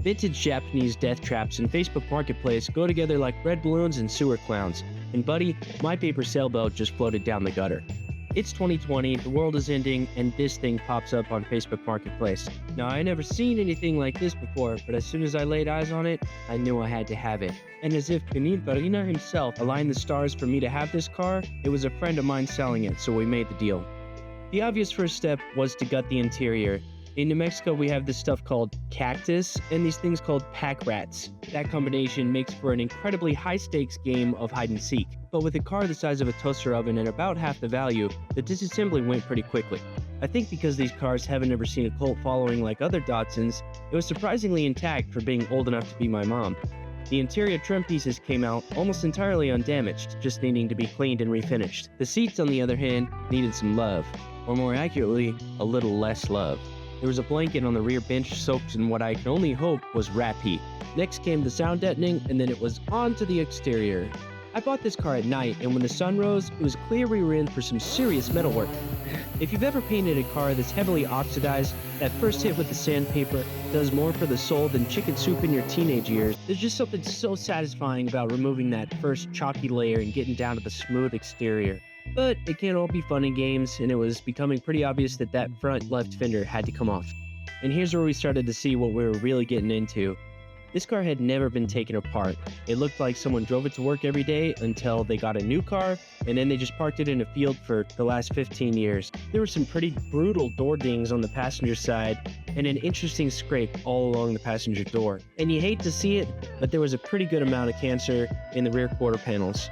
Vintage Japanese death traps and Facebook Marketplace go together like red balloons and sewer clowns. And buddy, my paper sailboat just floated down the gutter. It's 2020, the world is ending, and this thing pops up on Facebook Marketplace. Now, I never seen anything like this before, but as soon as I laid eyes on it, I knew I had to have it. And as if Pininfarina himself aligned the stars for me to have this car, it was a friend of mine selling it, so we made the deal. The obvious first step was to gut the interior. In New Mexico, we have this stuff called cactus and these things called pack rats. That combination makes for an incredibly high-stakes game of hide-and-seek. But with a car the size of a toaster oven and about half the value, the disassembly went pretty quickly. I think because these cars haven't ever seen a cult following like other Datsuns, it was surprisingly intact for being old enough to be my mom. The interior trim pieces came out almost entirely undamaged, just needing to be cleaned and refinished. The seats, on the other hand, needed some love, or more accurately, a little less love. There was a blanket on the rear bench soaked in what I can only hope was rat pee. Next came the sound deadening, and then it was on to the exterior. I bought this car at night, and when the sun rose, it was clear we were in for some serious metalwork. If you've ever painted a car that's heavily oxidized, that first hit with the sandpaper does more for the soul than chicken soup in your teenage years. There's just something so satisfying about removing that first chalky layer and getting down to the smooth exterior. But it can't all be fun and games, and it was becoming pretty obvious that that front left fender had to come off. And here's where we started to see what we were really getting into. This car had never been taken apart. It looked like someone drove it to work every day until they got a new car, and then they just parked it in a field for the last 15 years. There were some pretty brutal door dings on the passenger side, and an interesting scrape all along the passenger door. And you hate to see it, but there was a pretty good amount of cancer in the rear quarter panels.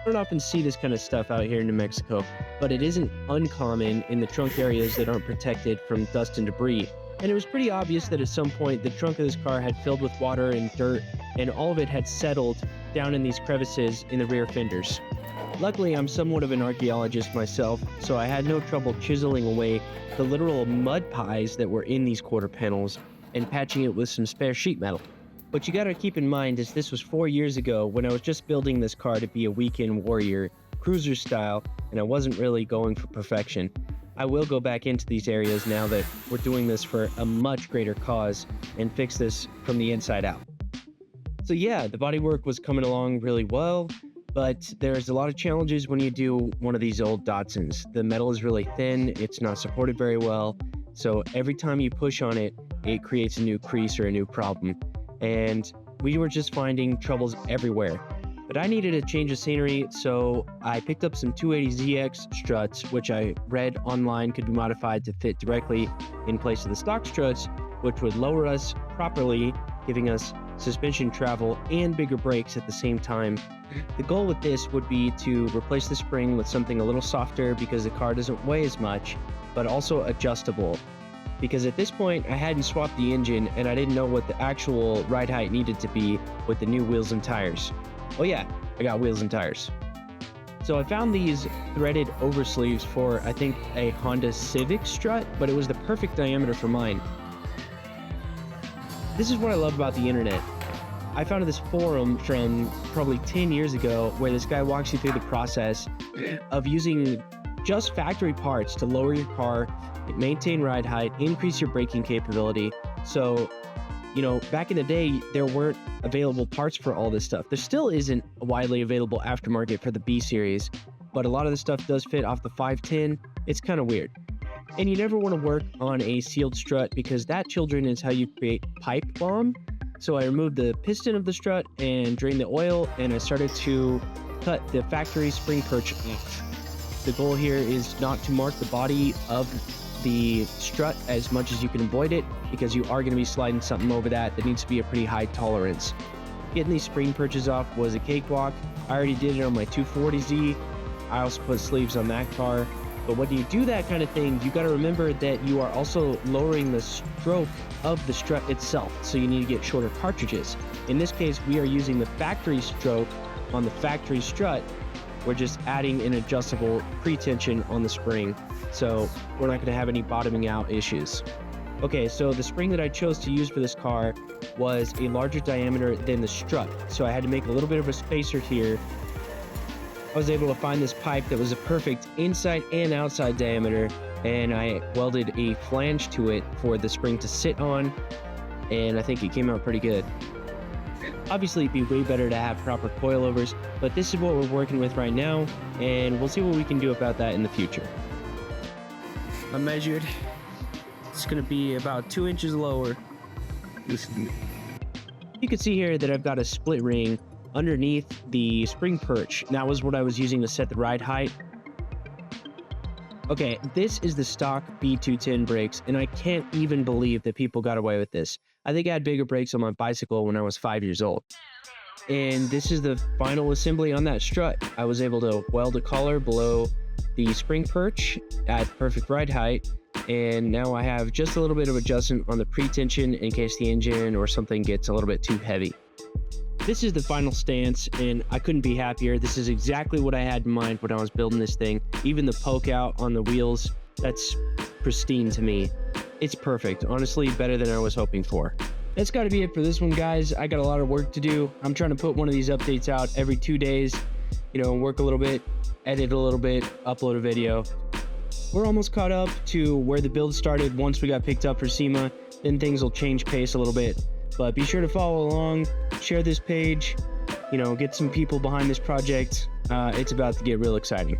I don't often see this kind of stuff out here in New Mexico, but it isn't uncommon in the trunk areas that aren't protected from dust and debris. And it was pretty obvious that at some point the trunk of this car had filled with water and dirt, and all of it had settled down in these crevices in the rear fenders. Luckily, I'm somewhat of an archaeologist myself, so I had no trouble chiseling away the literal mud pies that were in these quarter panels and patching it with some spare sheet metal. What you gotta keep in mind is this was 4 years ago when I was just building this car to be a weekend warrior, cruiser style, and I wasn't really going for perfection. I will go back into these areas now that we're doing this for a much greater cause and fix this from the inside out. So yeah, the bodywork was coming along really well, but there's a lot of challenges when you do one of these old Datsuns. The metal is really thin, it's not supported very well, so every time you push on it, it creates a new crease or a new problem. And we were just finding troubles everywhere. But I needed a change of scenery, so I picked up some 280ZX struts, which I read online could be modified to fit directly in place of the stock struts, which would lower us properly, giving us suspension travel and bigger brakes at the same time. The goal with this would be to replace the spring with something a little softer because the car doesn't weigh as much, but also adjustable. Because at this point, I hadn't swapped the engine and I didn't know what the actual ride height needed to be with the new wheels and tires. Oh yeah, I got wheels and tires. So I found these threaded oversleeves for, I think, a Honda Civic strut, but it was the perfect diameter for mine. This is what I love about the internet. I found this forum from probably 10 years ago where this guy walks you through the process of using just factory parts to lower your car, maintain ride height, increase your braking capability. So, you know, back in the day, there weren't available parts for all this stuff. There still isn't a widely available aftermarket for the B series, but a lot of the stuff does fit off the 510. It's kind of weird. And you never want to work on a sealed strut because that, children, is how you create pipe bomb. So I removed the piston of the strut and drained the oil, and I started to cut the factory spring perch off. The goal here is not to mark the body of the strut as much as you can avoid it, because you are going to be sliding something over that needs to be a pretty high tolerance. Getting these spring perches off was a cakewalk. I already did it on my 240Z. I also put sleeves on that car. But when you do that kind of thing, you got to remember that you are also lowering the stroke of the strut itself, so you need to get shorter cartridges. In this case, we are using the factory stroke on the factory strut. We're just adding an adjustable pre-tension on the spring, so we're not going to have any bottoming out issues. Okay, so the spring that I chose to use for this car was a larger diameter than the strut, so I had to make a little bit of a spacer here. I was able to find this pipe that was a perfect inside and outside diameter, and I welded a flange to it for the spring to sit on. and I think it came out pretty good. Obviously, it'd be way better to have proper coilovers, but this is what we're working with right now, and we'll see what we can do about that in the future. I measured. It's going to be about 2 inches lower. You can see here that I've got a split ring underneath the spring perch. That was what I was using to set the ride height. Okay, this is the stock B210 brakes, and I can't even believe that people got away with this. I think I had bigger brakes on my bicycle when I was 5 years old. And this is the final assembly on that strut. I was able to weld a collar below the spring perch at perfect ride height, and now I have just a little bit of adjustment on the pre-tension in case the engine or something gets a little bit too heavy. This is the final stance, and I couldn't be happier. This is exactly what I had in mind when I was building this thing. Even the poke out on the wheels, that's pristine to me. It's perfect. Honestly, better than I was hoping for. That's got to be it for this one, guys. I got a lot of work to do. I'm trying to put one of these updates out every 2 days, work a little bit, edit a little bit, upload a video. We're almost caught up to where the build started once we got picked up for SEMA. Then things will change pace a little bit. But be sure to follow along, share this page, get some people behind this project. It's about to get real exciting.